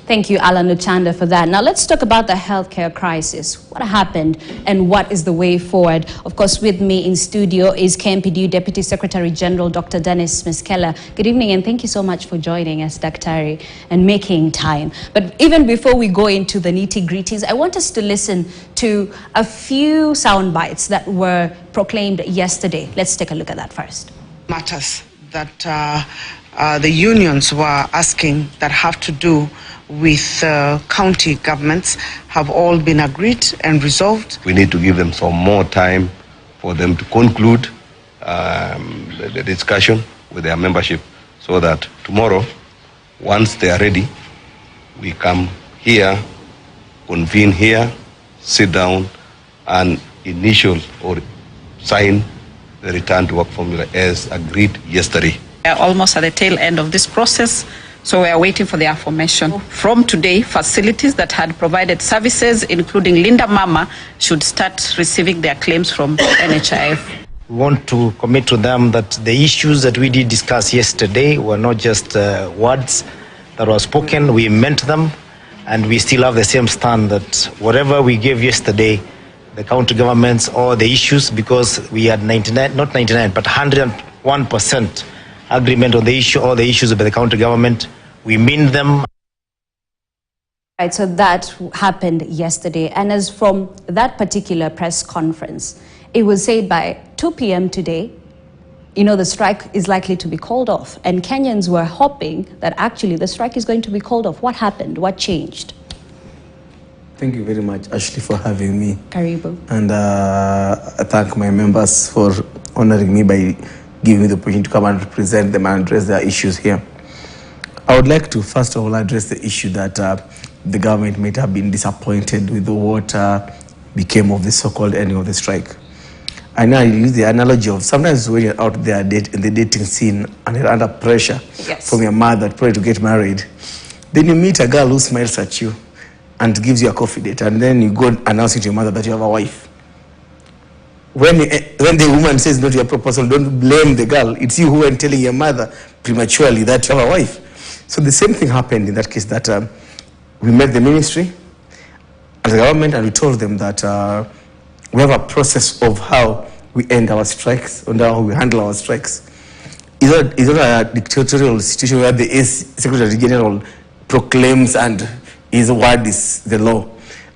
Thank you, Alan Luchanda, for that. Now let's talk about the healthcare crisis. What happened and what is the way forward? Of course, with me in studio is KMPDU Deputy Secretary General Dr. Dennis Miskela. Good evening and thank you so much for joining us, Dr. and making time. But even before we go into the nitty-gritties, I want us to listen to a few sound bites that were proclaimed yesterday. Let's take a look at that first. Matters that the unions were asking that have to do with county governments have all been agreed and resolved. We need to give them some more time for them to conclude the discussion with their membership so that tomorrow, once they are ready, we come here, convene here, sit down and initial or sign the return to work formula as agreed yesterday. We are almost at the tail end of this process. So we are waiting for the affirmation. From today, facilities that had provided services, including Linda Mama, should start receiving their claims from NHIF. We want to commit to them that the issues that we did discuss yesterday were not just words that were spoken. We meant them, and we still have the same stand that whatever we gave yesterday, the county governments or the issues, because we had 99, not 99, but 101% agreement on the issue, all the issues of the county government. We mean them. Right, so that happened yesterday. And as from that particular press conference, it was said by 2 p.m. today, the strike is likely to be called off. And Kenyans were hoping that actually the strike is going to be called off. What happened? What changed? Thank you very much, Ashley, for having me. Karibu. And I thank my members for honoring me by giving me the opportunity to come and represent them and address their issues here. I would like to first of all address the issue that the government might have been disappointed with what became of the so-called ending of the strike. I now use the analogy of sometimes when you're out there in the dating scene and you're under pressure from your mother probably to get married, then you meet a girl who smiles at you and gives you a coffee date, and then you go announcing to your mother that you have a wife. When the woman says no to your proposal, don't blame the girl. It's you who went telling your mother prematurely that you have a wife. So the same thing happened in that case, that we met the ministry and the government and we told them that we have a process of how we end our strikes and how we handle our strikes. It's not a dictatorial situation where the Secretary General proclaims and his word is the law.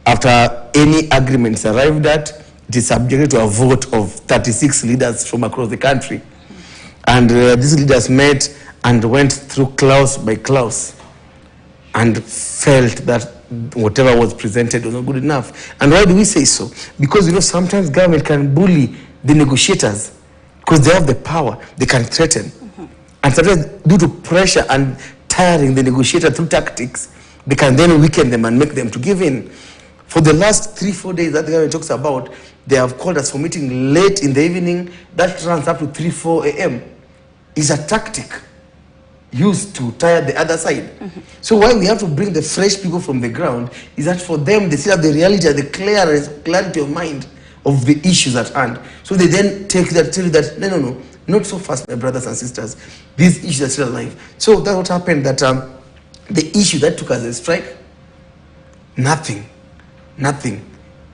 After any agreement is arrived at, it is subjected to a vote of 36 leaders from across the country. And these leaders met and went through clause by clause and felt that whatever was presented was not good enough. And why do we say so? Because sometimes government can bully the negotiators because they have the power, they can threaten. And sometimes due to pressure and tiring the negotiator through tactics, they can then weaken them and make them to give in. For the last 3-4 days that the government talks about, they have called us for meeting late in the evening. That runs up to 3-4 a.m. It's a tactic used to tire the other side. So why we have to bring the fresh people from the ground is that for them, they still have the reality and the clarity of mind of the issues at hand. So they then take that, tell you that, no, not so fast, my brothers and sisters. These issues are still alive. So that's what happened, that the issue that took us a strike, nothing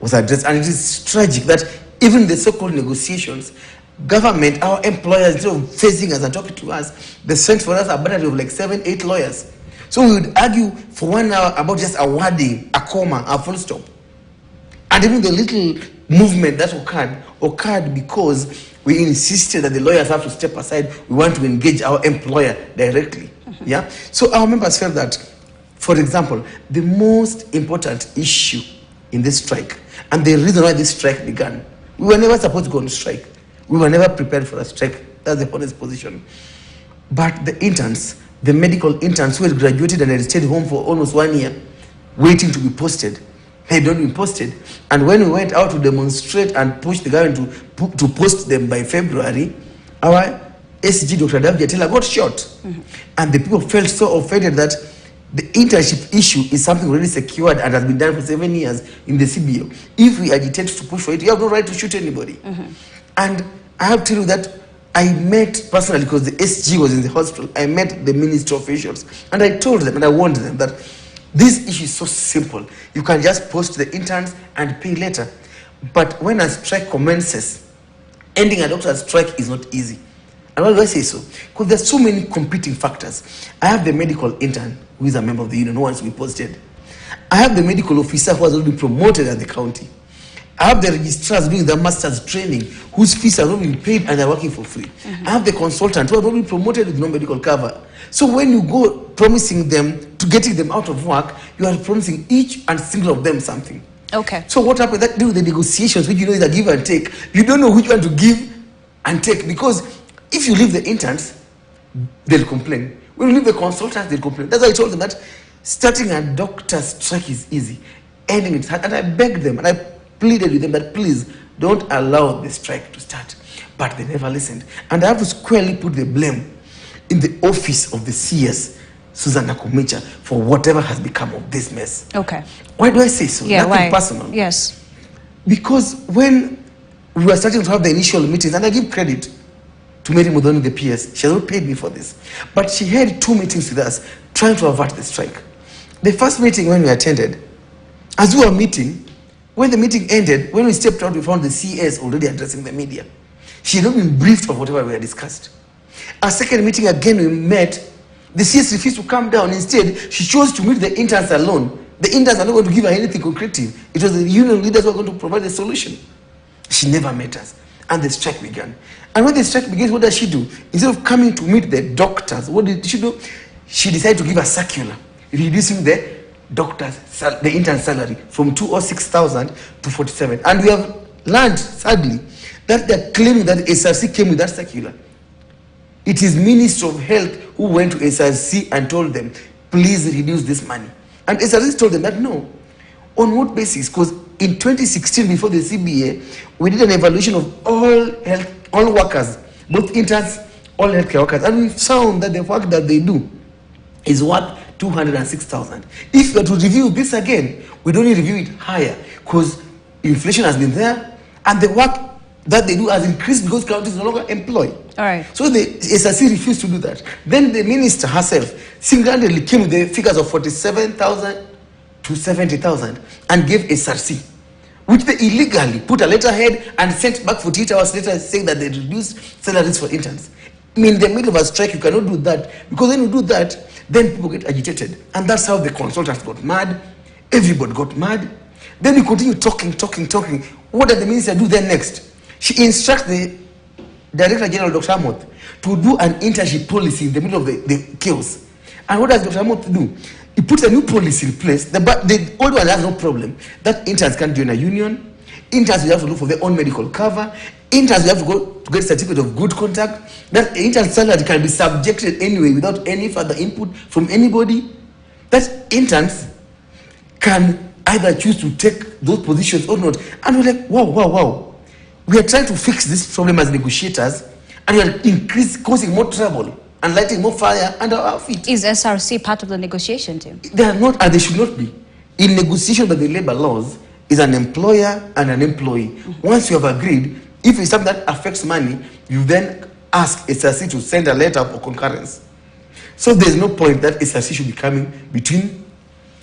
was addressed. And it is tragic that even the so-called negotiations, government, our employers, instead of facing us and talking to us, they sent for us a battery of like 7-8 lawyers. So we would argue for 1 hour about just a wording, a comma, a full stop. And even the little movement that occurred because we insisted that the lawyers have to step aside. We want to engage our employer directly. Yeah. So our members felt that, for example, the most important issue in this strike, and the reason why this strike began, we were never supposed to go on strike. We were never prepared for a strike. That's the honest position. But the interns, the medical interns who had graduated and had stayed home for almost 1 year, waiting to be posted, had not been posted. And when we went out to demonstrate and push the government to post them by February, our SG, Dr. Davjatela, got shot. And the people felt so offended that the internship issue is something already secured and has been done for 7 years in the CBO. If we agitate to push for it, you have no right to shoot anybody. And I have to tell you that I met personally, because the SG was in the hospital, I met the ministry officials and I told them and I warned them that This issue is so simple. You can just post the interns and pay later. But when a strike commences, ending a doctor's strike is not easy. And why do I say so? Because there's so many competing factors. I have the medical intern who is a member of the union who wants to be posted. I have the medical officer who has already been promoted at the county. I have the registrars doing the master's training whose fees have not been paid and they're working for free. I have the consultant who have not been promoted with no medical cover. So when you go promising them to getting them out of work, you are promising each and single of them something. Okay. So what happens that do the negotiations, which you know is a give and take, you don't know which one to give and take, because if you leave the interns, they'll complain. When you leave the consultants, they'll complain. That's why I told them that starting a doctor's strike is easy, ending it hard. And I begged them and I pleaded with them that please don't allow the strike to start. But they never listened. And I have to squarely put the blame in the office of the CS, Susan Nakumicha, for whatever has become of this mess. Okay. Why do I say so? Yeah, Nothing why? personal. Yes. Because when we were starting to have the initial meetings, and I give credit to Mary Mudhoni, the PS, she has not paid me for this, but she had 2 meetings with us trying to avert the strike. The first meeting when we attended, as we were meeting, when the meeting ended, when we stepped out, we found the CS already addressing the media. She had not been briefed of whatever we had discussed. Our second meeting again, we met. The CS refused to come down. Instead, she chose to meet the interns alone. The interns are not going to give her anything concretive. It was the union leaders who were going to provide the solution. She never met us. And the strike began. And when the strike begins, what does she do? Instead of coming to meet the doctors, what did she do? She decided to give a circular, reducing the the intern salary from 206,000 to 47. And we have learned, sadly, that they're claiming that SRC came with that circular. It is Minister of Health who went to SRC and told them, please reduce this money. And SRC told them that no. On what basis? Because in 2016, before the CBA, we did an evaluation of all workers, both interns, all healthcare workers, and we found that the work that they do is worth 206,000. If we are to review this again, we don't need to review it higher because inflation has been there and the work that they do has increased because counties no longer employ. All right. So the SRC refused to do that. Then the minister herself single-handedly came with the figures of 47,000 to 70,000 and gave SRC, which they illegally put a letterhead and sent back 48 hours later saying that they reduced salaries for interns. In the middle of a strike, you cannot do that, because when you do that, then people get agitated. And that's how the consultants got mad. Everybody got mad. Then we continue talking. What did the minister do then next? She instructs the Director General, Dr. Amoth, to do an internship policy in the middle of the chaos. And what does Dr. Amoth do? He puts a new policy in place. The old one has no problem. That interns can't join a union. Interns will have to look for their own medical cover. Interns will have to go to get certificate of good conduct. That intern salary can be subjected anyway without any further input from anybody. That interns can either choose to take those positions or not. And we're like, wow. We are trying to fix this problem as negotiators, and we are causing more trouble and lighting more fire under our feet. Is SRC part of the negotiation team? They are not, and they should not be. In negotiation by the labor laws, is an employer and an employee. Once you have agreed, if it's something that affects money, you then ask SRC to send a letter of concurrence. So there's no point that SRC should be coming between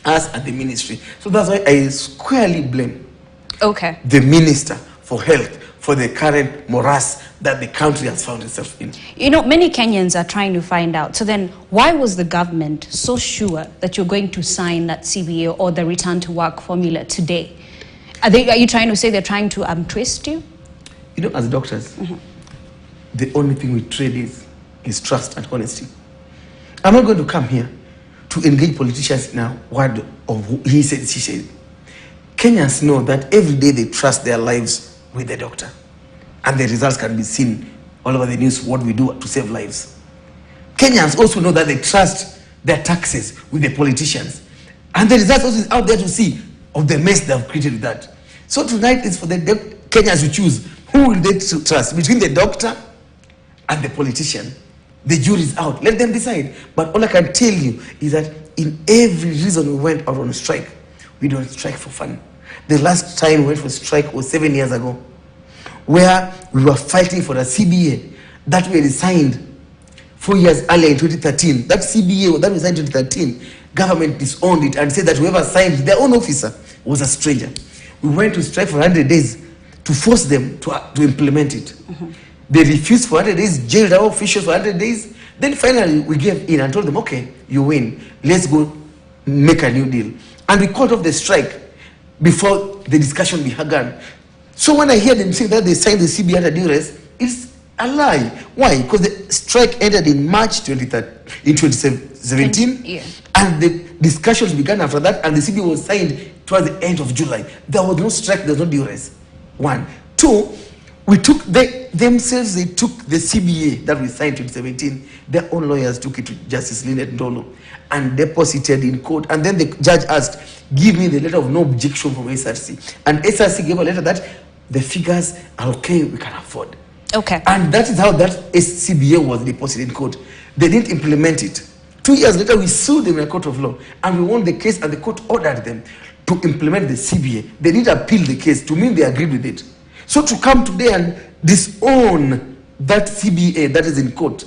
us and the ministry. So that's why I squarely blame the Minister for Health for the current morass that the country has found itself in. You know, many Kenyans are trying to find out. So then, why was the government so sure that you're going to sign that CBA or the return to work formula today? Are you trying to say they're trying to twist you? You know, as doctors, the only thing we trade is trust and honesty. I'm not going to come here to engage politicians in a word of he said, she said. Kenyans know that every day they trust their lives with the doctor. And the results can be seen all over the news, what we do to save lives. Kenyans also know that they trust their taxes with the politicians. And the results also is out there to see of the mess they have created with that. So tonight is for the Kenyans to choose who will they trust between the doctor and the politician. The jury is out. Let them decide. But all I can tell you is that in every reason we went out on strike, we don't strike for fun. The last time we went for strike was 7 years ago, where we were fighting for a CBA that we had signed 4 years earlier in 2013. That CBA that we signed in 2013, government disowned it and said that whoever signed, their own officer, was a stranger. We went to strike for 100 days to force them to implement it. They refused for 100 days, jailed our officials for 100 days. Then finally we gave in and told them, okay, you win. Let's go make a new deal. And we called off the strike before the discussion began. So when I hear them say that they signed the CBA under duress, it's a lie. Why? Because the strike ended in March 2017, Yeah. and the discussions began after that, and the CBA was signed towards the end of July. There was no strike, there was no duress. One. Two, we took they took the CBA that we signed in 2017. Their own lawyers took it to Justice Linet Ndolo and deposited in court. And then the judge asked, give me the letter of no objection from SRC. And SRC gave a letter that the figures are okay, we can afford. Okay. And that is how that CBA was deposited in court. They didn't implement it. 2 years later, we sued them in a court of law, and we won the case, and the court ordered them to implement the CBA. They didn't appeal the case to mean they agreed with it. So to come today and disown that CBA that is in court,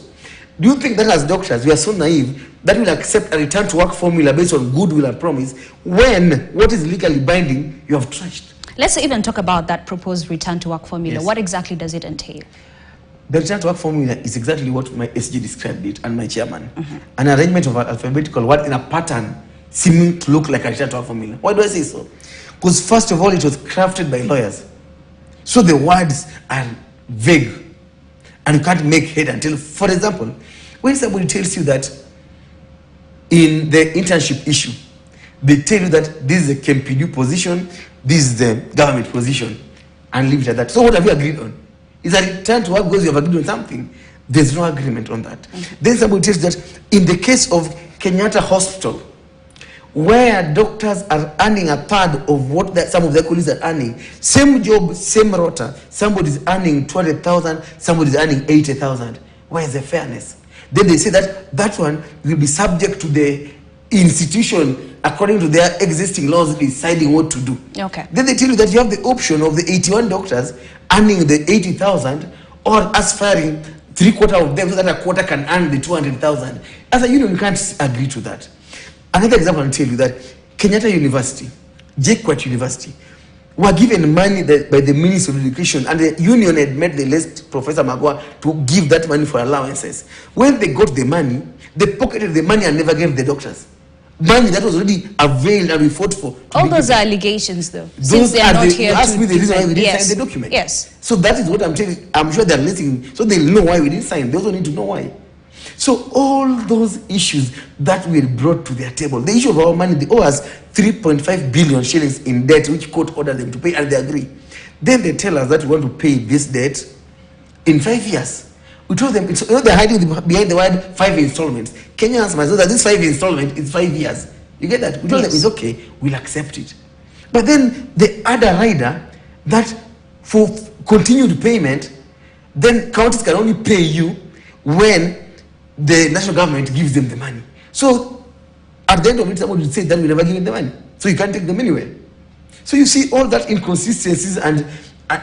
do you think that as doctors we are so naive that we'll accept a return to work formula based on goodwill and promise when what is legally binding you have trashed? Let's even talk about that proposed return to work formula. Yes. What exactly does it entail? The return to work formula is exactly what my SG described it and my chairman. An arrangement of an alphabetical word in a pattern seeming to look like a return to work formula. Why do I say so? Because first of all, it was crafted by lawyers. So the words are vague and you can't make head and tail. For example, when somebody tells you that in the internship issue, they tell you that this is a KMPDU position, this is the government position, and leave it at that. So what have you agreed on? Is a return to work because you have agreed on something? There's no agreement on that. Then somebody tells you that in the case of Kenyatta Hospital, where doctors are earning a third of what some of their colleagues are earning, same job, same rota, somebody is earning 20,000, somebody is earning 80,000. Where is the fairness? Then they say that that one will be subject to the institution according to their existing laws deciding what to do. Okay. Then they tell you that you have the option of the 81 doctors earning the 80,000 or aspiring 3/4 of them so that a quarter can earn the 200,000. As a union, you can't agree to that. Another example I'll tell you that Kenyatta University, JKUAT University, were given money by the Ministry of Education, and the union had made the list, Professor Magua, to give that money for allowances. When they got the money, they pocketed the money and never gave the doctors. Money that was already availed and we fought for. All those are allegations, though. Those Since they are not here you ask me the reason why we didn't yes. sign the document. Yes. So that is what I'm telling you. I'm sure they're listening, so they'll know why we didn't sign. They also need to know why. So all those issues that were brought to their table, the issue of our money, they owe us 3.5 billion shillings in debt, which court ordered them to pay, and they agree. Then they tell us that we want to pay this debt in 5 years. We told them, they're hiding behind the word 5 installments. Kenyans must know that this 5 installment is 5 years. You get that? We told them it's okay, we'll accept it. But then they add a rider that for continued payment, then counties can only pay you when the national government gives them the money. So at the end of it, somebody would say that we never give them the money. So you can't take them anywhere. So you see all that inconsistencies, and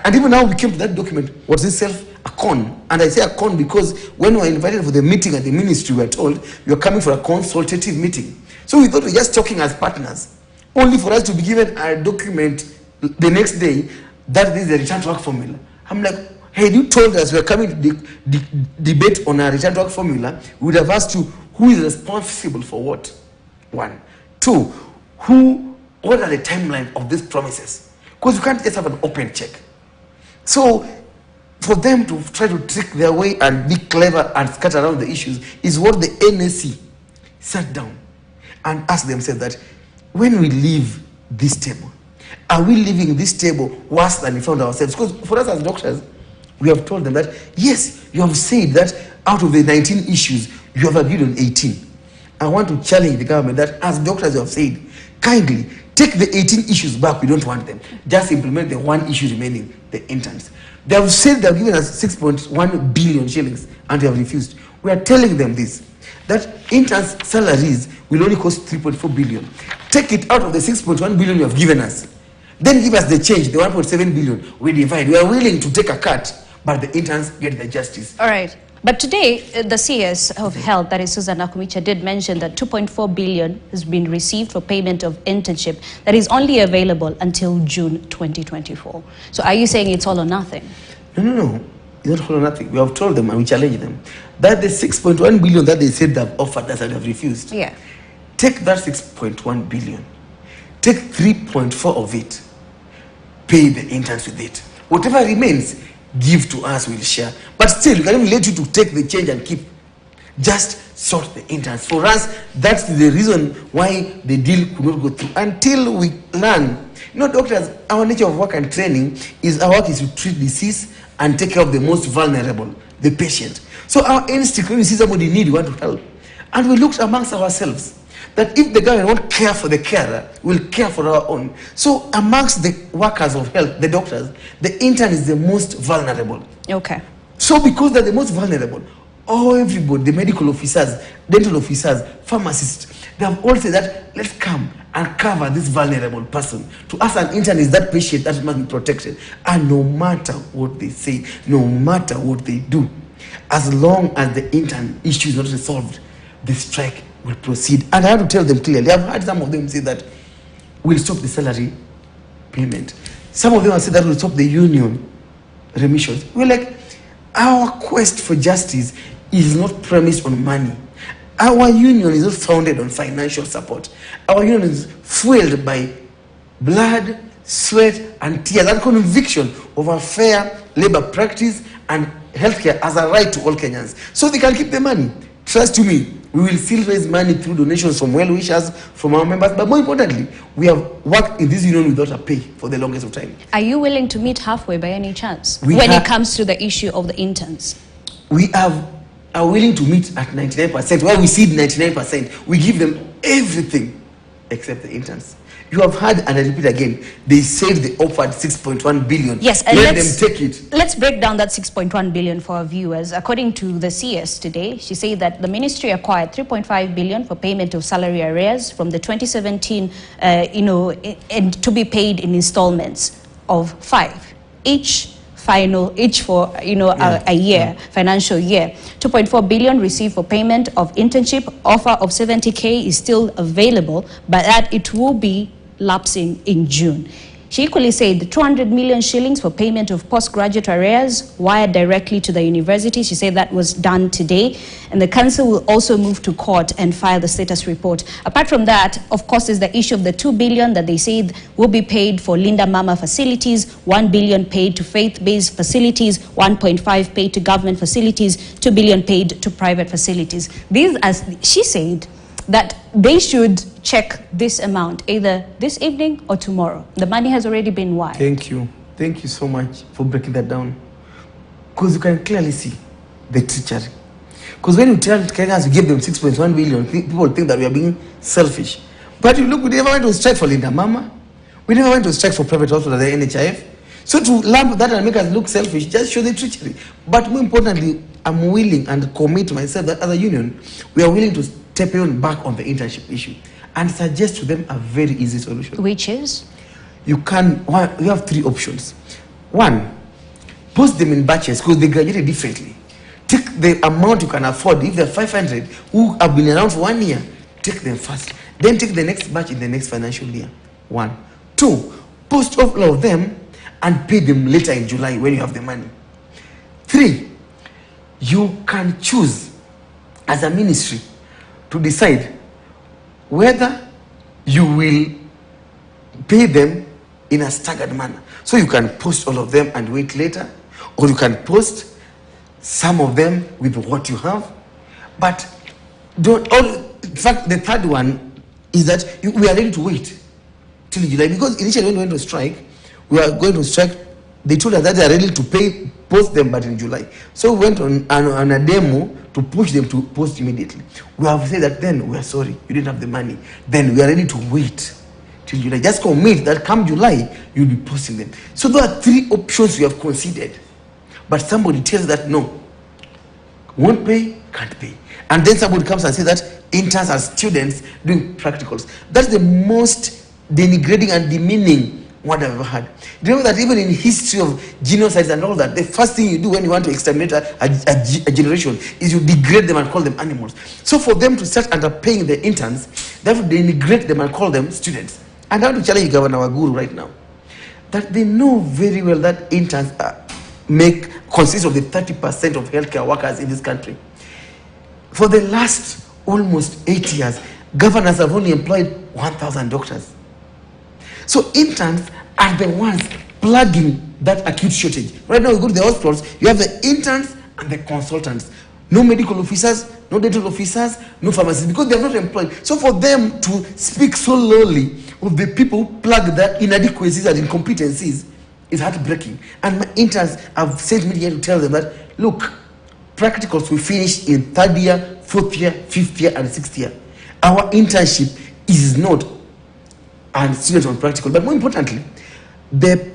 even now we came to that document was itself a con. And I say a con because when we were invited for the meeting at the ministry, we were told you're coming for a consultative meeting. So we thought we were just talking as partners, only for us to be given a document the next day that this is a return to work formula. I'm like, hey, you told us we are coming to debate on a return to work formula. We would have asked you who is responsible for what. 1. 2, what are the timeline of these promises? Because you can't just have an open check. So for them to try to trick their way and be clever and scatter around the issues is what the NSC sat down and asked themselves that when we leave this table, are we leaving this table worse than we found ourselves? Because for us as doctors, we have told them that, yes, you have said that out of the 19 issues, you have agreed on 18. I want to challenge the government that as doctors you have said, kindly take the 18 issues back, we don't want them. Just implement the one issue remaining, the interns. They have said they have given us 6.1 billion shillings and they have refused. We are telling them this, that interns' salaries will only cost 3.4 billion. Take it out of the 6.1 billion you have given us. Then give us the change, the 1.7 billion. We divide. We are willing to take a cut, but the interns get the justice. All right. But today, the CS of Health, that is Susan Akumicha, did mention that 2.4 billion has been received for payment of internship that is only available until June 2024. So are you saying it's all or nothing? No. It's not all or nothing. We have told them and we challenge them that the 6.1 billion that they said they have offered us and have refused. Yeah. Take that 6.1 billion. Take 3.4 of it. Pay the interns with it. Whatever remains, give to us, we'll share. But still, we can even let you to take the change and keep. Just sort the interns. For us, that's the reason why the deal could not go through. Until we learn. You know, doctors, our nature of work and training is our work is to treat disease and take care of the most vulnerable, the patient. So our instinct, when we see somebody in need, we want to help. And we looked amongst ourselves that if the government won't care for the carer, we'll care for our own. So amongst the workers of health, the doctors, the intern is the most vulnerable. Okay. So because they're the most vulnerable, everybody, the medical officers, dental officers, pharmacists, they have all said that let's come and cover this vulnerable person. To us, an intern is that patient that must be protected. And no matter what they say, no matter what they do, as long as the intern issue is not resolved, the strike will proceed. And I have to tell them clearly, I've heard some of them say that we'll stop the salary payment. Some of them have said that we'll stop the union remissions. We're like, our quest for justice is not premised on money. Our union is not founded on financial support. Our union is fueled by blood, sweat, and tears, and conviction of a fair labor practice and healthcare as a right to all Kenyans. So they can keep the money. Trust me, we will still raise money through donations from well-wishers, from our members, but more importantly, we have worked in this union without a pay for the longest of time. Are you willing to meet halfway by any chance when it comes to the issue of the interns? We are willing to meet at 99%. Where we see 99%, we give them everything except the interns. You have heard, and I repeat again, they said they offered 6.1 billion. Yes, and let them take it. Let's break down that 6.1 billion for our viewers. According to the CS today, she said that the ministry acquired 3.5 billion for payment of salary arrears from the 2017, and to be paid in installments of 5 each for a year, financial year. 2.4 billion received for payment of internship. Offer of 70K is still available, but that it will be lapsing in June. She equally said 200 million shillings for payment of postgraduate arrears wired directly to the university. She said that was done today. And the council will also move to court and file the status report. Apart from that, of course, is the issue of the 2 billion that they said will be paid for Linda Mama facilities, 1 billion paid to faith-based facilities, 1.5 paid to government facilities, 2 billion paid to private facilities. These, as she said, that they should check this amount either this evening or tomorrow. The money has already been wired. Thank you so much for breaking that down, because you can clearly see the treachery. Because when you tell Kenyans to give them 6.1 billion, people think that we are being selfish. But you look, we never went to strike for Linda Mama, we never went to strike for private hospitals, the NHIF. So to lump that and make us look selfish just show the treachery. But more importantly, I'm willing and commit myself that as a union, we are willing to step on back on the internship issue and suggest to them a very easy solution. Which is? You have 3 options. 1, post them in batches because they graduated differently. Take the amount you can afford. If they're 500 who have been around for 1 year, take them first. Then take the next batch in the next financial year. 1. 2, post all of them and pay them later in July when you have the money. 3, you can choose as a ministry to decide whether you will pay them in a staggered manner. So you can post all of them and wait later, or you can post some of them with what you have. But in fact, the third one is that we are ready to wait till July, because initially when we went to strike, we are going to strike. They told us that they are ready to post them, but in July. So we went on a demo to push them to post immediately. We have said that then we are sorry, you didn't have the money. Then we are ready to wait till July. Just commit that come July, you'll be posting them. So there are 3 options we have considered. But somebody tells that no, won't pay, can't pay. And then somebody comes and says that interns are students doing practicals. That's the most denigrating and demeaning word I've ever heard. Do you know that even in history of genocides and all that, the first thing you do when you want to exterminate a generation is you degrade them and call them animals. So for them to start underpaying the interns, therefore they denigrate them and call them students. And I want to challenge Governor Waguru right now, that they know very well that interns consist of the 30% of healthcare workers in this country. For the last almost 8 years, governors have only employed 1,000 doctors. So interns are the ones plugging that acute shortage. Right now, you go to the hospitals, you have the interns and the consultants. No medical officers, no dental officers, no pharmacists, because they are not employed. So for them to speak so lowly of the people who plug their inadequacies and incompetencies is heartbreaking. And my interns have sent me here to tell them that, look, practicals we finish in 3rd year, 4th year, 5th year, and 6th year. Our internship is not and students on practical, but more importantly, the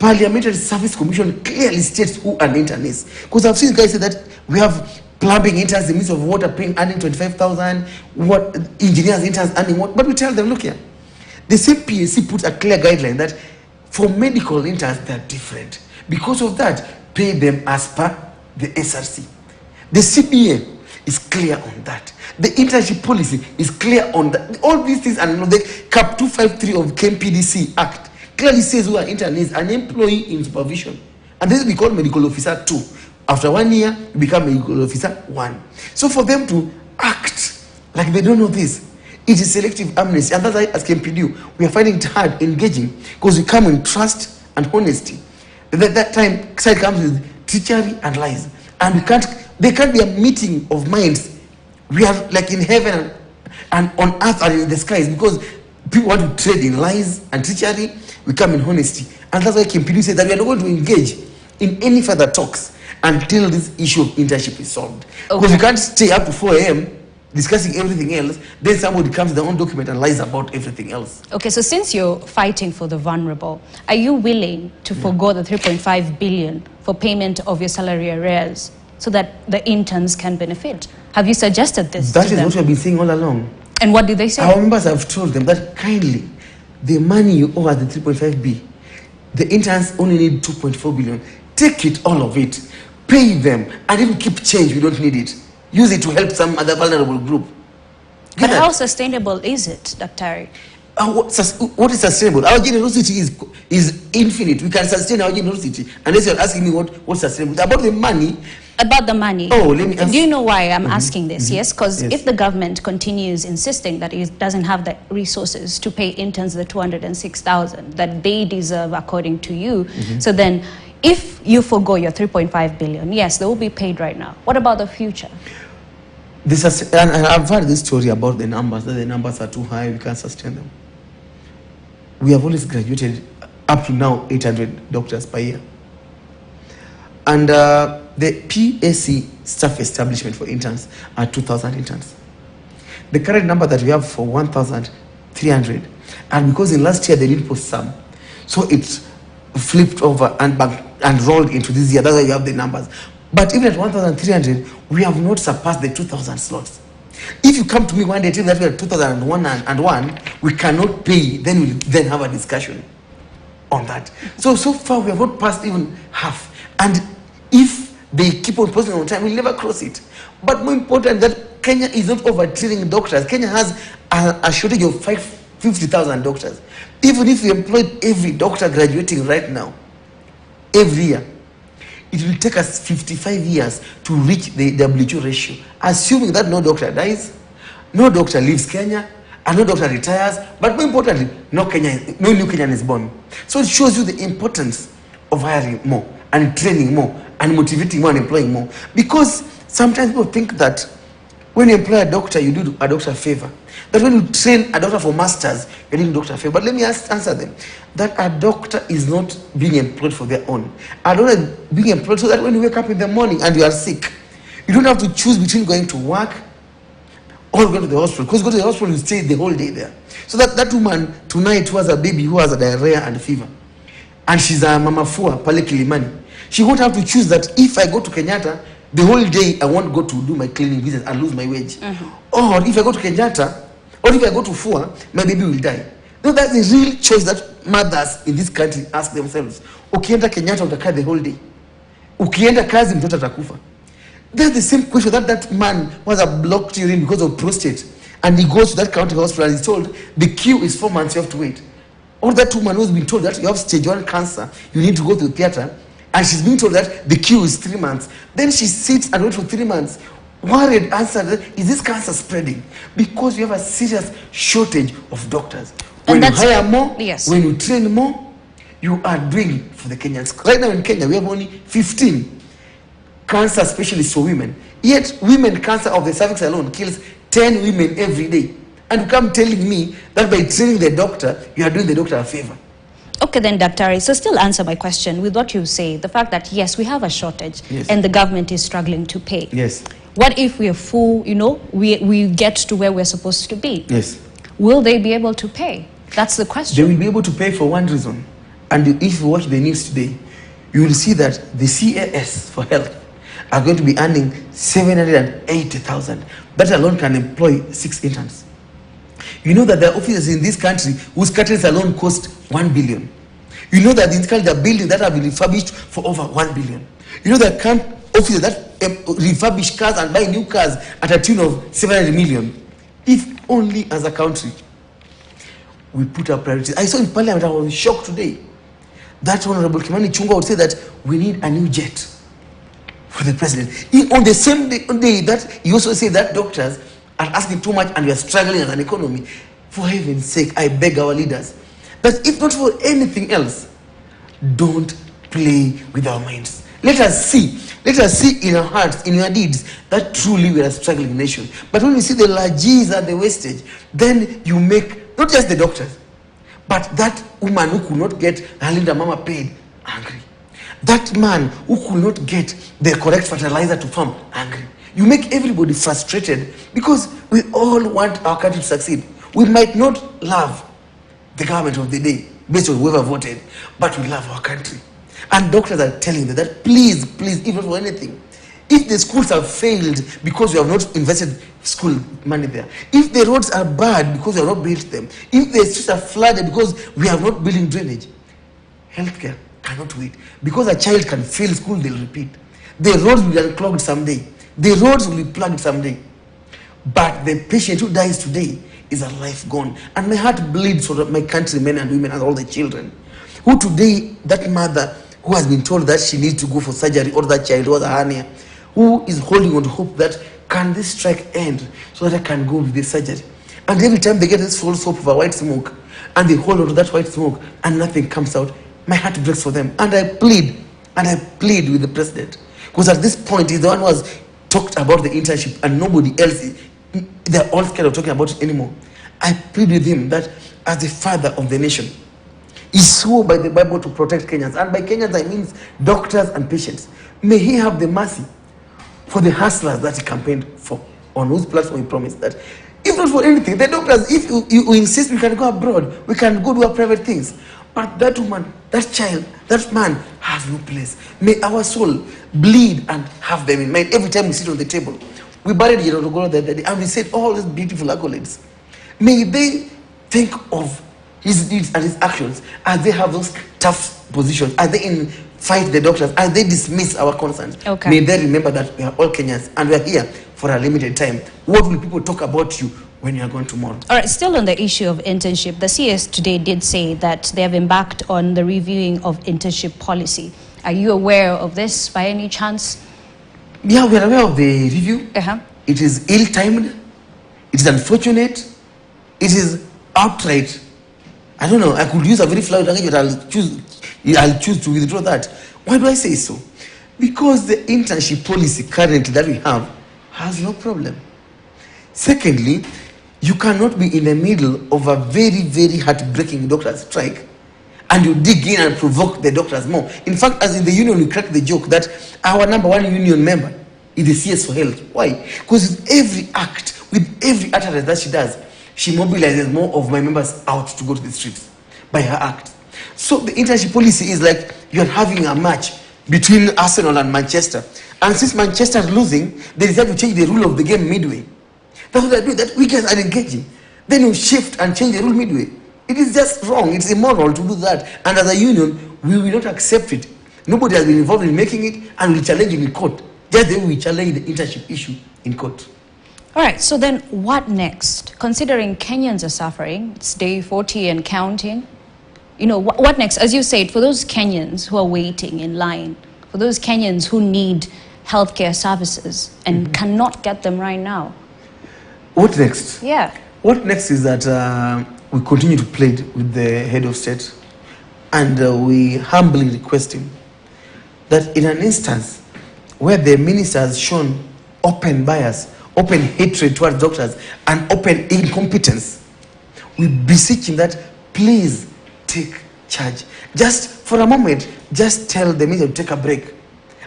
Parliamentary Service Commission clearly states who an intern is. Because I've seen guys say that we have plumbing interns, the Ministry of Water earning 25,000, what engineers interns earning what, but we tell them, look here, the same PAC puts a clear guideline that for medical interns they're different. Because of that, pay them as per the SRC. The CBA is clear on that. The internship policy is clear on that. All these things, and the Cap 253 of KMPDU Act clearly says who an intern is, an employee in supervision. And this is called medical officer 2. After 1 year, you become medical officer 1. So for them to act like they don't know this, it is selective amnesty. And that's why as KMPDU, we are finding it hard engaging, because we come in trust and honesty. At that time, side comes with treachery and lies. And there can't be a meeting of minds. We are like in heaven and on earth and in the skies, because people want to trade in lies and treachery. We come in honesty. And that's why KMPDU said that we are not going to engage in any further talks until this issue of internship is solved. Because you can't stay up to 4 a.m. discussing everything else, then somebody comes with their own document and lies about everything else. Okay, so since you're fighting for the vulnerable, are you willing to forgo the 3.5 billion for payment of your salary arrears so that the interns can benefit? Have you suggested this That to is them? what we have been saying all along. And what did they say? Our members have told them that kindly, the money you owe at the 3.5B, the interns only need 2.4 billion. Take it, all of it, pay them, and even keep change. We don't need it. Use it to help some other vulnerable group. But how sustainable is it, Dr. What is sustainable? Our generosity is infinite. We can sustain our generosity. Unless you're asking me what's sustainable. About the money. About the money. Oh, let me ask. Do you know why I'm asking this? Yes, because if the government continues insisting that it doesn't have the resources to pay interns the 206,000 that they deserve according to you, so then if you forgo your 3.5 billion, yes, they will be paid right now. What about the future? And I've heard this story about the numbers, that the numbers are too high, we can't sustain them. We have always graduated up to now 800 doctors per year. And the PAC staff establishment for interns are 2,000 interns. The current number that we have for 1,300, and because in last year they didn't post some, so it's flipped over and rolled into this year. That's why you have the numbers. But even at 1,300, we have not surpassed the 2,000 slots. If you come to me one day tell me that we are at 2001 we cannot pay, then we'll then have a discussion on that. So far we have not passed even half. And if they keep on posting on time, we'll never cross it. But more important, that Kenya is not over-training doctors. Kenya has a shortage of 50,000 doctors. Even if we employed every doctor graduating right now, every year, it will take us 55 years to reach the WHO ratio, assuming that no doctor dies, no doctor leaves Kenya, and no doctor retires, but more importantly, no new Kenyan is born. So it shows you the importance of hiring more, and training more, and motivating more, and employing more. Because sometimes people think that when you employ a doctor, you do a doctor a favor. That when you train a doctor for masters, you're doing a doctor a favor. But let me answer them. That a doctor is not being employed for their own. A doctor is being employed so that when you wake up in the morning and you are sick, you don't have to choose between going to work or going to the hospital. Because go to the hospital, you stay the whole day there. So that woman tonight who has a baby who has a diarrhea and fever, and she's a mama fua, pale Kilimani, she won't have to choose that if I go to Kenyatta, the whole day I won't go to do my cleaning business and lose my wage. Or if I go to Kenyatta, or if I go to Fua, my baby will die. No, that's the real choice that mothers in this country ask themselves, ukienda Kenyatta utakaa the whole day. Ukienda kazi mtoto atakufa. That's the same question that man was a blocked urine because of prostate. And he goes to that county hospital and he's told the queue is 4 months, you have to wait. Or that woman who's been told that you have stage 1 cancer, you need to go to the theater, and she's been told that the queue is 3 months. Then she sits and waits for 3 months. Worried, answered, is this cancer spreading? Because you have a serious shortage of doctors. When you hire more, yes, when you train more, you are doing it for the Kenyans. Right now in Kenya, we have only 15 cancer specialists for women. Yet, women cancer of the cervix alone kills 10 women every day. And you come telling me that by training the doctor, you are doing the doctor a favor. Okay then, Dr. So still answer my question with what you say, the fact that yes, we have a shortage, yes, and the government is struggling to pay. Yes. What if we are full, we get to where we're supposed to be? Yes. Will they be able to pay? That's the question. They will be able to pay for one reason. And if you watch the news today, you will see that the CAS for health are going to be earning 780,000. That alone can employ 6 interns. You know that there are offices in this country whose curtains alone cost 1 billion. You know that in this country there are buildings that have been refurbished for over 1 billion. You know that offices that refurbish cars and buy new cars at a tune of 700 million. If only as a country we put our priorities. I saw in Parliament, I was shocked today, that Honorable Kimani Chungwa would say that we need a new jet for the president. On the same day that he also said that doctors are asking too much and we are struggling as an economy. For heaven's sake, I beg our leaders that if not for anything else, don't play with our minds. Let us see in our hearts, in our deeds, that truly we are a struggling nation. But when you see the largesse and the wastage, then you make not just the doctors, but that woman who could not get her Linda Mama paid angry. That man who could not get the correct fertilizer to farm angry. You make everybody frustrated because we all want our country to succeed. We might not love the government of the day based on whoever voted, but we love our country. And doctors are telling them that please, even for anything, if the schools have failed because we have not invested school money there, if the roads are bad because we have not built them, if the streets are flooded because we have not built drainage, healthcare cannot wait. Because a child can fail school, they'll repeat. The roads will be unclogged someday. The roads will be plugged someday. But the patient who dies today is a life gone. And my heart bleeds for my countrymen and women and all the children. Who today, that mother who has been told that she needs to go for surgery, or that child who has a hernia, who is holding on to hope that can this strike end so that I can go with this surgery. And every time they get this false hope of a white smoke and they hold on to that white smoke and nothing comes out, my heart breaks for them. And I plead with the president. Because at this point, he's the one who has talked about the internship and nobody else, they're all scared of talking about it anymore. I plead with him that as the father of the nation, he swore by the Bible to protect Kenyans. And by Kenyans, I mean doctors and patients. May he have the mercy for the hustlers that he campaigned for, on whose platform he promised that if not for anything, the doctors, if you insist we can go abroad, we can go do our private things. But that woman, that child, that man has no place. May our soul bleed and have them in mind every time we sit on the table. We buried General Ogoro the other day and we said all these beautiful accolades. May they think of his deeds and his actions as they have those tough positions, as they fight the doctors, as they dismiss our concerns. Okay. May they remember that we are all Kenyans and we are here for a limited time. What will people talk about you when you are going tomorrow? All right, still on the issue of internship, the CS today did say that they have embarked on the reviewing of internship policy. Are you aware of this by any chance? Yeah, we are aware of the review. It is ill-timed. It is unfortunate. It is outright. I don't know, I could use a very flowery language, but I'll choose to withdraw that. Why do I say so? Because the internship policy currently that we have has no problem. Secondly, you cannot be in the middle of a very, very heartbreaking doctor's strike and you dig in and provoke the doctors more. In fact, as in the union, we crack the joke that our number one union member is the CS for Health. Why? Because with every act, with every utterance that she does, she mobilizes more of my members out to go to the streets by her act. So the internship policy is like you're having a match between Arsenal and Manchester. And since Manchester is losing, they decide to change the rule of the game midway. That's what I do, that we guys are engaging. Then you shift and change the rule midway. It is just wrong. It's immoral to do that. And as a union, we will not accept it. Nobody has been involved in making it, and we'll challenge it in court. Just the way we challenge the internship issue in court. All right, so then what next? Considering Kenyans are suffering, it's day 40 and counting. You know, what next? As you said, for those Kenyans who are waiting in line, for those Kenyans who need healthcare services and cannot get them right now. What next? Yeah. What next is that we continue to plead with the head of state, and we humbly request him that in an instance where the minister has shown open bias, open hatred towards doctors, and open incompetence, we beseech him that please take charge. Just for a moment, just tell the minister to take a break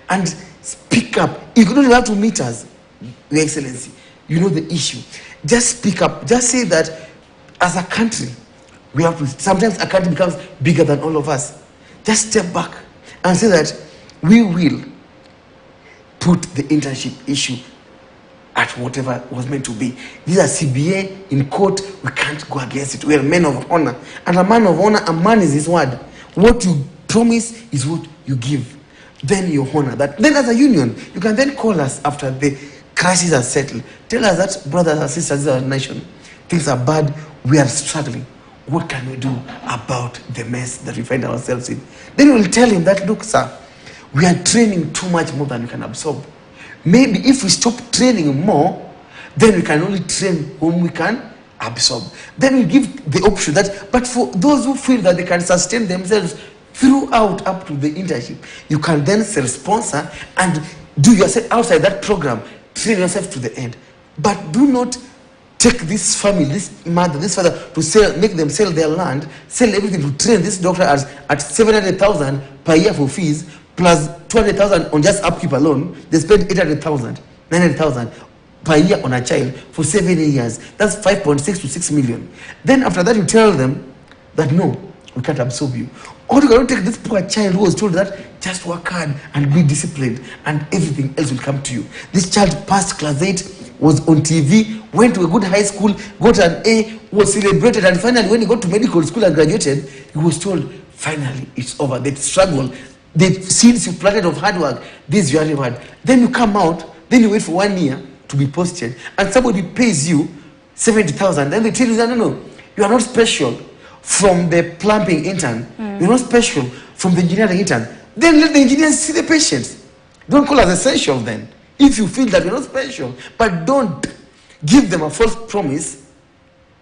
and speak up. You don't have to meet us, Your Excellency. You know the issue. Just speak up. Just say that as a country, we have to. Sometimes a country becomes bigger than all of us. Just step back and say that we will put the internship issue at whatever was meant to be. These are CBA in court. We can't go against it. We are men of honor. And a man of honor, a man is his word. What you promise is what you give. Then you honor that. Then as a union, you can then call us after the crisis has settled. Tell us that, brothers and sisters, this is our nation. Things are bad. We are struggling. What can we do about the mess that we find ourselves in? Then we'll tell him that, look, sir, we are training too much more than we can absorb. Maybe if we stop training more, then we can only train whom we can absorb. Then we give the option that, but for those who feel that they can sustain themselves throughout up to the internship, you can then self-sponsor and do yourself outside that program, train yourself to the end. But do not take this family, this mother, this father to sell, make them sell their land, sell everything to train this doctor at 700,000 per year for fees, plus 200,000 on just upkeep alone. They spend 800,000, 900,000 per year on a child for 7 years. That's 5.6 to 6 million. Then after that, you tell them that no, we can't absorb you. Or you cannot take this poor child who was told that just work hard and be disciplined and everything else will come to you. This child passed class 8, was on TV, went to a good high school, got an A, was celebrated, and finally when he got to medical school and graduated, he was told, finally, it's over. The struggle, the seeds you planted of hard work, this is your reward. Then you come out, then you wait for 1 year to be posted, and somebody pays you 70,000. Then they tell you that, no, you are not special from the plumbing intern. You're not special from the engineering intern. Then let the engineers see the patients. Don't call us essential then. If you feel that you're not special, but don't give them a false promise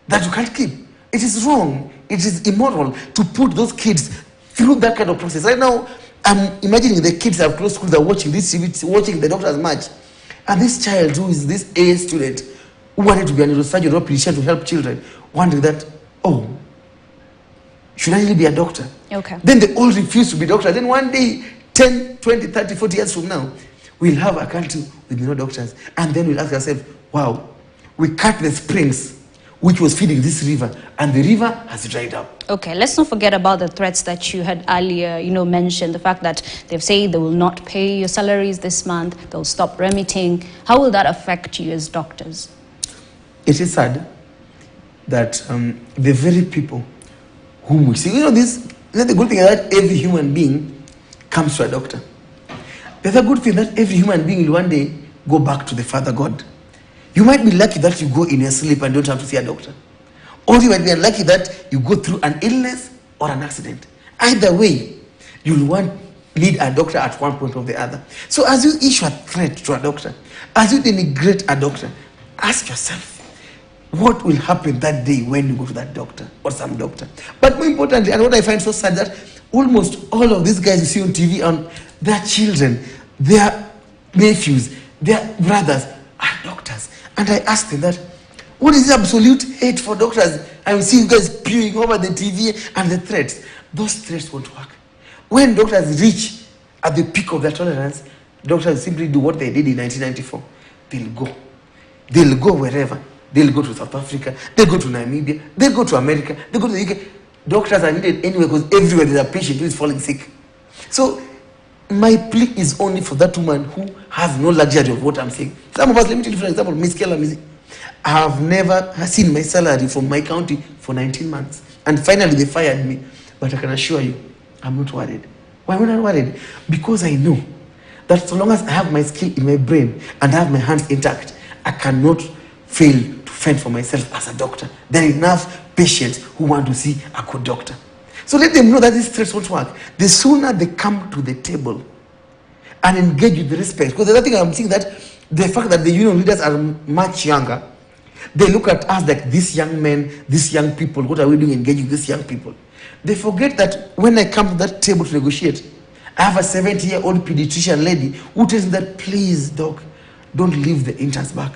that you can't keep. It is wrong. It is immoral to put those kids through that kind of process. Right now, I'm imagining the kids have closed schools, they're watching this TV, watching the doctor's match. And this child who is this A student, who wanted to be a neurosurgeon or pediatrician to help children, wondering that, oh, should I really be a doctor? Okay. Then they all refuse to be doctors. Then one day, 10, 20, 30, 40 years from now, we'll have a country with no doctors. And then we'll ask ourselves, wow, we cut the springs which was feeding this river, and the river has dried up. Okay, let's not forget about the threats that you had earlier, mentioned, the fact that they've said they will not pay your salaries this month, they'll stop remitting. How will that affect you as doctors? It is sad that the very people whom we see, the good thing is that every human being comes to a doctor. There's a good thing that every human being will one day go back to the Father God. You might be lucky that you go in your sleep and don't have to see a doctor. Or you might be unlucky that you go through an illness or an accident. Either way, you'll need a doctor at one point or the other. So as you issue a threat to a doctor, as you denigrate a doctor, ask yourself, what will happen that day when you go to that doctor or some doctor? But more importantly, and what I find so sad, that almost all of these guys you see on TV, on their children, their nephews, their brothers are doctors. And I ask them that, what is the absolute hate for doctors? I see you guys spewing over the TV and the threats. Those threats won't work. When doctors reach at the peak of their tolerance, doctors simply do what they did in 1994. They'll go. They'll go wherever. They'll go to South Africa. They'll go to Namibia. They'll go to America. They'll go to the UK. Doctors are needed anywhere because everywhere there's a patient who is falling sick. So my plea is only for that woman who has no luxury of what I'm saying. Some of us, let me tell you for example, Miss Keller, I have never seen my salary from my county for 19 months. And finally, they fired me. But I can assure you, I'm not worried. Why am I not worried? Because I know that so long as I have my skill in my brain and I have my hands intact, I cannot fail to fend for myself as a doctor. There are enough patients who want to see a good doctor. So let them know that these threats won't work. The sooner they come to the table and engage with respect, because the other thing I'm seeing that the fact that the union leaders are much younger, they look at us like these young men, these young people, what are we doing engaging with these young people? They forget that when I come to that table to negotiate, I have a 70-year-old pediatrician lady who tells me that, please, doc, don't leave the interns back.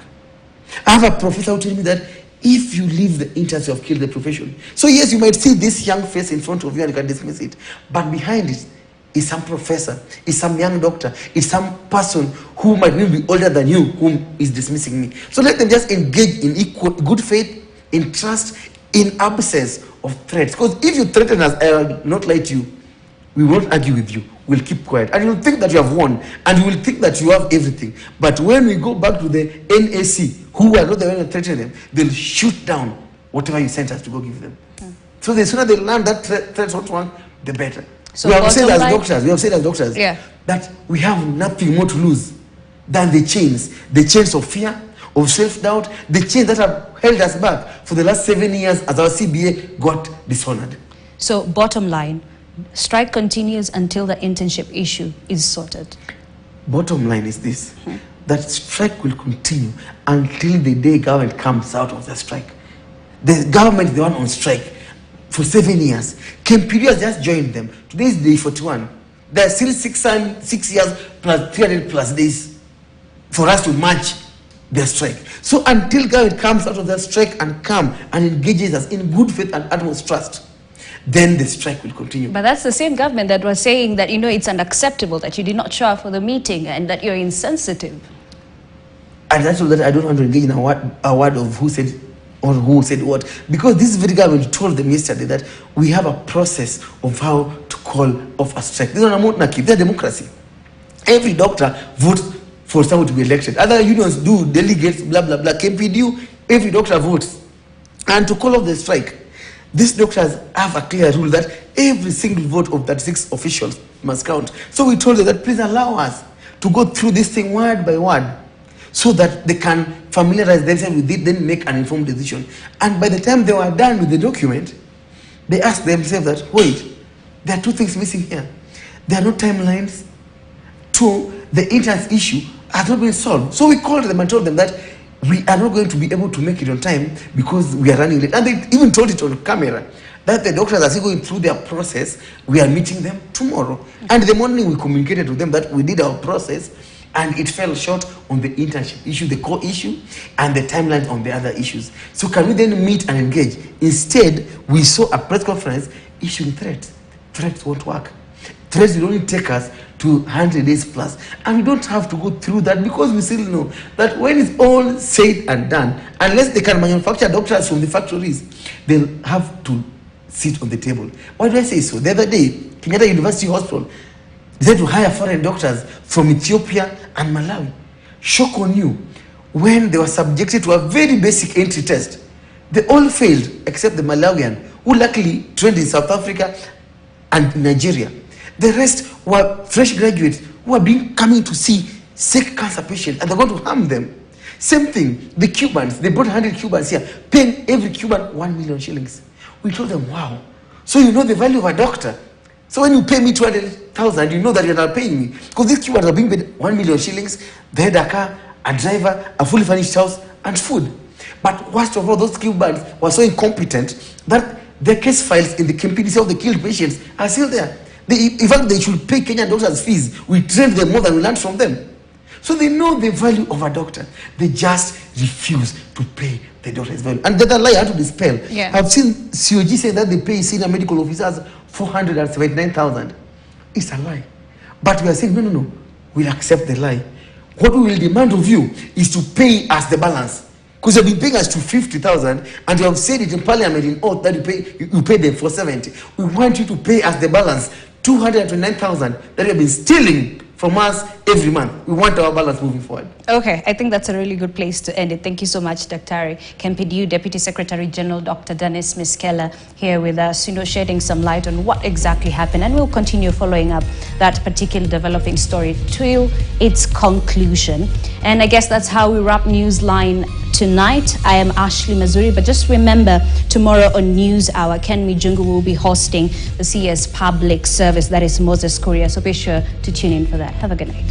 I have a professor who tells me that if you leave the interns, you have killed the profession. So yes, you might see this young face in front of you and you can dismiss it, but behind it is some professor, is some young doctor, is some person who might even be older than you, whom is dismissing me. So let them just engage in equal, good faith, in trust, in absence of threats. Because if you threaten us, I will not lie to you, we won't argue with you. We'll keep quiet. And you'll think that you have won. And you will think that you have everything. But when we go back to the NAC, who are not the one threatening them, they'll shoot down whatever you sent us to go give them. So the sooner they learn that threats won't work, the better. So we have said as doctors, that we have nothing more to lose than the chains of fear, of self-doubt, the chains that have held us back for the last 7 years as our CBA got dishonored. So bottom line, strike continues until the internship issue is sorted. Bottom line is this, that strike will continue until the day government comes out of the strike. The government is the one on strike for 7 years. KMPDU has just joined them. Today is day 41. There are still 6 years plus 300 plus days for us to match their strike. So until government comes out of the strike and come and engages us in good faith and utmost trust, then the strike will continue. But that's the same government that was saying that, it's unacceptable that you did not show up for the meeting and that you're insensitive. And that's that I don't want to engage in a word of who said or who said what. Because this very government told them yesterday that we have a process of how to call off a strike. They're a democracy. Every doctor votes for someone to be elected. Other unions do, delegates, blah, blah, blah. KMPDU, every doctor votes. And to call off the strike, these doctors have a clear rule that every single vote of 36 officials must count. So we told them that please allow us to go through this thing word by word so that they can familiarize themselves with it, then make an informed decision. And by the time they were done with the document, they asked themselves that, wait, there are two things missing here. There are no timelines. Two, the interns issue has not been solved. So we called them and told them that we are not going to be able to make it on time because we are running late. And they even told it on camera that the doctors are still going through their process. We are meeting them tomorrow. And the morning we communicated to them that we did our process and it fell short on the internship issue, the core issue, and the timelines on the other issues. So can we then meet and engage? Instead, we saw a press conference issuing threats. Threats won't work. Threats will only take us to 100 days plus. And we don't have to go through that because we still know that when it's all said and done, unless they can manufacture doctors from the factories, they'll have to sit on the table. Why do I say so? The other day, Kenyatta University Hospital decided to hire foreign doctors from Ethiopia and Malawi. Shock on you, when they were subjected to a very basic entry test, they all failed except the Malawian, who luckily trained in South Africa and Nigeria. The rest were fresh graduates who are coming to see sick cancer patients and they're going to harm them. Same thing, the Cubans, they brought 100 Cubans here, paying every Cuban 1 million shillings. We told them, wow, so you know the value of a doctor. So when you pay me 200,000, you know that you're not paying me. Because these Cubans are being paid 1 million shillings, they had a car, a driver, a fully furnished house, and food. But worst of all, those Cubans were so incompetent that their case files in the KMPDU of the killed patients are still there. In fact, they should pay Kenyan doctors fees. We train them more than we learn from them. So they know the value of a doctor. They just refuse to pay the doctor's value. And that lie I have to dispel. Yeah. I've seen COG saying that they pay senior medical officers 479,000. It's a lie. But we are saying, no. We'll accept the lie. What we will demand of you is to pay us the balance. Because you've been paying us to 50,000 and you have said it in parliament in oath that you pay them for 70. We want you to pay us the balance, 229,000 that you have been stealing from us every month. We want our balance moving forward. Okay, I think that's a really good place to end it. Thank you so much, Dr. KMPDU Deputy Secretary General Dr. Dennis Miskela here with us, shedding some light on what exactly happened, and we'll continue following up that particular developing story till its conclusion. And I guess that's how we wrap Newsline tonight. I am Ashley Mazuri, but just remember, tomorrow on News Hour, Ken Mijungu will be hosting the CS Public Service, that is Moses Korea, so be sure to tune in for that. Have a good night.